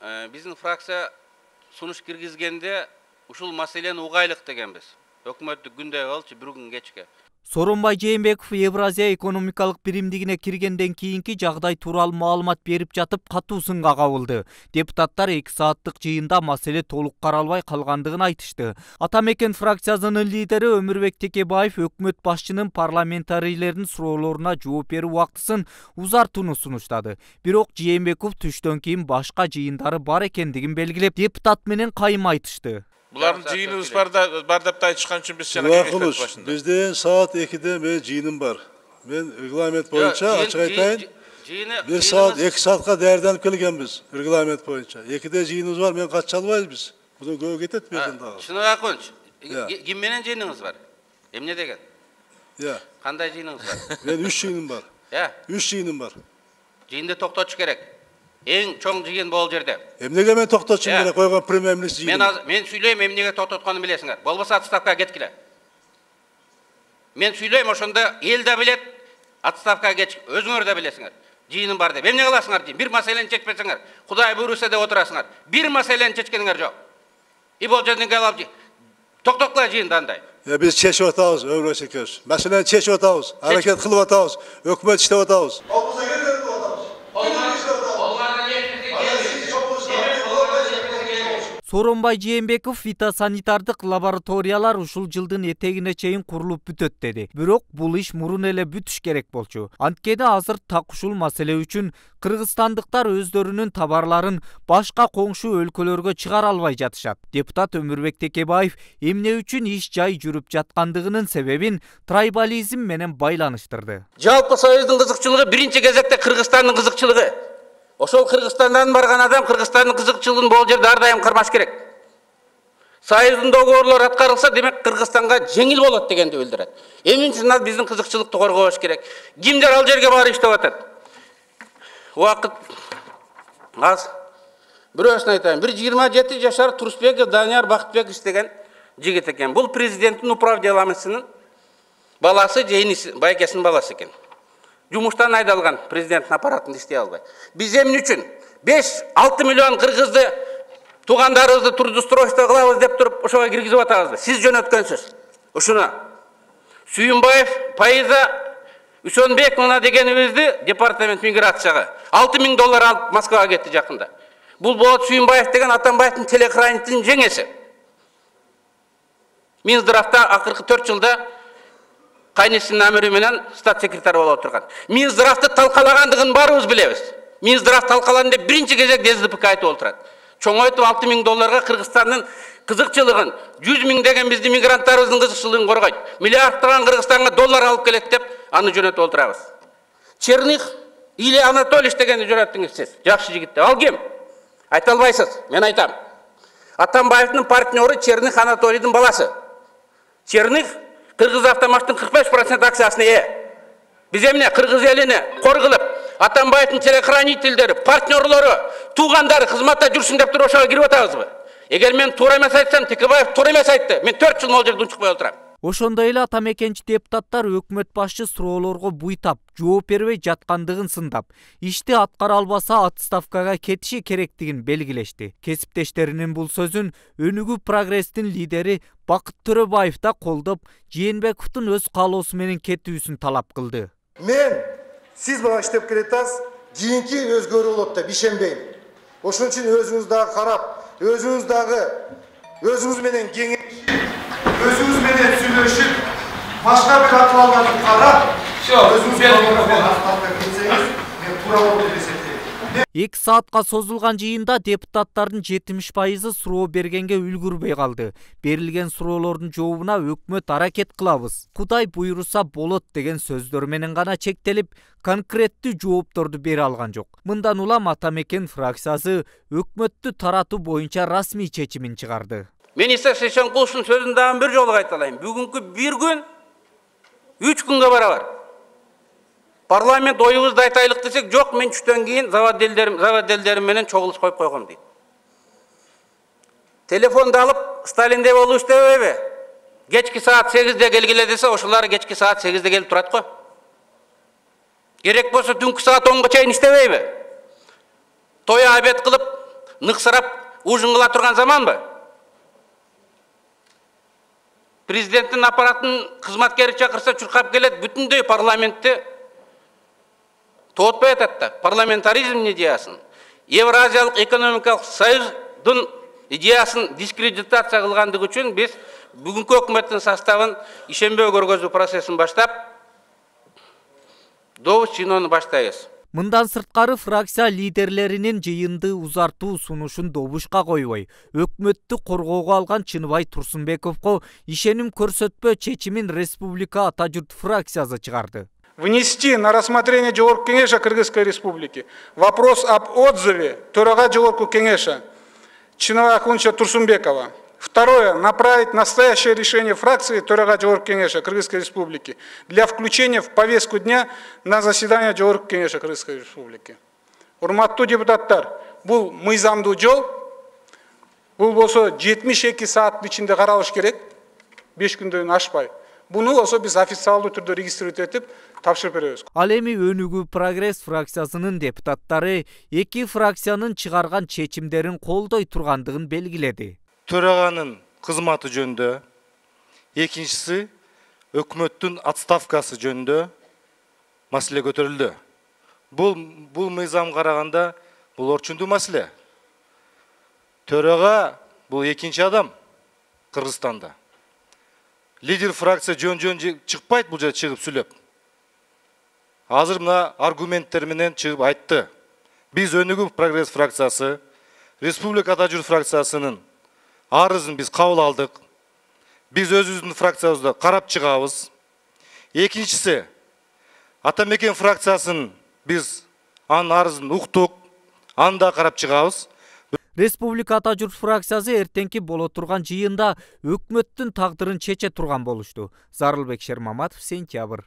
Биздин фракция сунуш киргизгенде ушул маселени угайлык дегенбиз. Өкмөттүк күндөй болчу бир күн кечке. Сооронбай Жээнбеков Евразия экономикалык биримдигине киргенден кийинки жагдай тууралуу маалымат берип жатып катуу сынга кабылды. Депутаттар 2 сааттык жыйында маселе толук каралбай калгандыгын айтышты. Атамекен фракциясынын лидери Өмүрбек Текебаев өкмөт башчынын парламентарийлердин суроолоруна жооп берүү убактысын узартууну сунуштады. Бирок Жээнбеков түштөн кийин башка жыйындары бар экендигин белгилеп, депутат менен кайым айтышты. Булардын жыйыныбыз бар деп айтышкан үчүн биз жана кеңеш башында. Бизде саат 2-де мен жыйыным бар. Мен регламент боюнча ачык айтайын. 1 саат 2 саатка даярданып келгенбиз регламент боюнча. 2-де жыйыныбыз бар, мен кача албайбыз. Бул көбү кетет берден дагы. Шуну акынч. Ким менен жыйыныңыз бар? Эмне деген? Кандай жыйыныңыз бар? Мен 3 жыйыным бар. 3 жыйыным бар. Жыйынды токтотуш керек. Эң чоң жыйын бул жерде. Эмнеге мен токтотушум керек койгон премьер-министр жыйыны? Мен сүйлөйм, эмнеге токтотконун билесиңер. Болбосо отставкага кеткиле. Мен сүйлөйм, ошондо эл да билет, отставкага кетиш, өзүңөр да билесиңер. Жыйыным бар деп. Эмне кыласыңар дейм? Бир маселени чечпесеңер, Кудай буйруса деп отурасыңар. Бир маселени чечкениңер жок. И бул жерден келип токтоткула жыйынды андай. Biz çeşip atağız, ömrü çekiyoruz. Mesela çeşip atağız, hareket kılıp atağız, hükümet işte atağız. Сооронбай Жээнбеков фитосанитардык лабораториялар ушул жылдын этегине чейин курулуп бүтөт деди. Бирок бул иш мурун эле бүтүш керек болчу. Анткени азыр так ушул маселе үчүн кыргызстандыктар өздөрүнүн товарларын башка коңшу өлкөлөргө чыгара албай жатышат. Депутат Өмүрбек Текебаев эмне үчүн иш жай жүрүп жаткандыгынын себебин трайбализм менен байланыштырды. Жалпы Союздун кызыкчылыгы биринчи кезекте Кыргызстандын кызыкчылыгы. Ошол Кыргызстандан барган адам Кыргызстандын кызыкчылыгын бул жерде ар дайым кармаш керек. Союздун договорлор аткарылса, демек Кыргызстанга жеңил болот дегенди билдирет. Эмне үчүн биздин кызыкчылыкты коргош керек? Кимдер ал жерге барып иштеп атат? Убакыт аз. Бирөөсүн айтайын. 27 жашар Турсбеков Данияр Бактыбеков деген жигит экен. Бул президенттин управделамысынын баласы, жейниси, байкесинин баласы экен. Жумуштан айдалган президенттин аппаратында иштей албай. Биз эмне үчүн 5-6 миллион кыргызды туугандарыбызды трудоустройство кылабыз деп туруп ошого киргизип атабызбы? Сиз жөнөткөнсүз. Ушуну Сүйүнбаев Пайыза Үсөнбековна дегенибизди департамент миграцияга $6,000 алып Москвага кетти жакында. Бул болот Сүйүнбаев деген Атамбаевдин телехранителин жеңеси. Минздравда акыркы 4 жылда кайнысынын амири менен стат секретары болуп отурган. Минздравды талкалагандыгын баарыбыз билебиз. Минздрав талкаланды деп биринчи кезек ДСДПК айтып отурат. Чоңойтуп $6,000 Кыргызстандын кызыкчылыгын, 100 000 деген биздин мигранттарыбыздын кызыкчылыгын коргойт. Миллиарддаган Кыргызстанга доллар алып келет деп аны жөнөтүп отурабыз. Черных или Анатолич дегенди жөнөттүңүз сиз. Жакшы жигит. Ал ким? Айта албайсыз. Мен айтам. Атамбаевдин партнеры Черных Анатолийдин баласы. Черных Кыргыз автомаштын 45% акциясына ээ. Биз эмне кыргыз элине кор кылып, Атамбаевдин телехранительдери, партнерлору, туугандары кызматта жүрсүн деп туруп ошого кирип атабызбы? Эгер мен туура эмес айтсам, Текебаев туура эмес айтты. Мен 4 жыл могул жерде унчукпай отурам. Ошондой эле атамекенчи депутаттар өкмөт башчы суроолорго буйтап, жооп бербей жаткандыгын сындап, ишти аткара албаса отставкага кетиши керектигин белгилешти. Кесиптештеринин бул сөзүн Өнүгүү прогресстин лидери Бакыт Төрөбаев да колдоп, Жээнбековдун өз каалоосу менен кетүүсүн талап кылды. Мен сиз мага иштеп келатасыз, кийинки өзгөрүү болот деп ишенбейм. Ошон үчүн өзүңүз дагы карап, өзүңүз менен кеңешип, өзүңүз менен сүйлөшүп, башка бир актуалдарды карап, өзүңүз менен актуалга кетсеңиз, мен туура болот деп эсептейм. 2 саатка созулган жыйында депутаттардын 70% суроо бергенге үлгүрбөй калды. Берилген суроолордун жообуна өкмөт аракет кылабыз, Кудай буйруса болот деген сөздөр менен гана чектелип, конкреттүү жоопторду бере алган жок. Мындан улам Атамекен фракциясы өкмөттү таратуу боюнча расмий чечимин чыгарды. Министр Шешенкуловдун сөзүн дагы бир жолу кайталайм. Бүгүнкү бир күн 3 күнгө барабар. Парламент оюбузду айтайлык десек, жок, мен түштөн кийин заводделдерим менен чогулуш коюп койгом дейт. Телефонду алып, Сталиндей болуп иштебейби? Кечки саат 8-де келгиле десе, ошолар кечки саат 8-де келип турат го. Керек болсо түнкү саат 10-го чейин иштебейби? Той обед кылып, нықсырап ужын кыла турган заманбы? Президенттин аппаратын кызматкери чакырса чуркап келет, бүтүндөй парламентти тоотпай атат да. Парламентаризм идеясын, Евразиялык экономикалык союздун идеясын дискредитация кылгандыгы үчүн биз бүгүнкү өкмөттүн составын ишенбөө көргөзүү процессин баштап, добуш жыйноону баштайбыз. Мындан сырткары фракция лидерлеринин жыйынды узартуу сунушун добушка койбой, өкмөттү коргоого алган Чыныбай Турсунбековго ишеним көрсөтпөө чечимин Республика Ата журт фракциясы чыгарды. Внести на рассмотрение Жогорку Кеңеша Кыргызской Республики вопрос об отзыве Төрага Жогорку Кеңеша Чыныбая Акунча Турсунбекова. Второе. Направить настоящее решение фракции Төрага Жогорку Кеңеша Кыргызской Республики для включения в повестку дня на заседание Жогорку Кеңеша Кыргызской Республики. Урматтуу депутаттар, бул мыйзамдуу жол. Бул болсо 72 сааттын ичинде каралыш керек, 5 күндөн ашпай. Буну болсо биз официалдуу түрдө регистрировать этип тапшырып беребиз. Ал эми Өнүгүү Прогресс фракциясынын депутаттары эки фракциянын чыгарган чечимдерин колдой тургандыгын белгиледи. Төраганын кызматы жөнүндө, экинчиси өкмөттүн отставкасы жөнүндө маселе көтөрүлдү. Бул мыйзам караганда бул орчундуу маселе. Төрага бул экинчи адам Кыргызстанда. Лидер фракция жөн чыкпайт бул жерде чыгып сүйлөп. Азыр мына аргументтер менен чыгып айтты. Биз Өнүгүү Прогресс фракциясы, Республика Ата журт фракциясынын арызын биз кабыл алдык. Биз өзүбүздүн фракциябызда карап чыгабыз. Экинчиси, Ата Мекен фракциясын биз анын арызын уктук, аны да карап чыгабыз. Республика Ата журт фракциясы эртеңки боло турган жыйында өкмөттүн тагдырын чече турган болушту. Зарылбек Шермаматов, Сентябрь.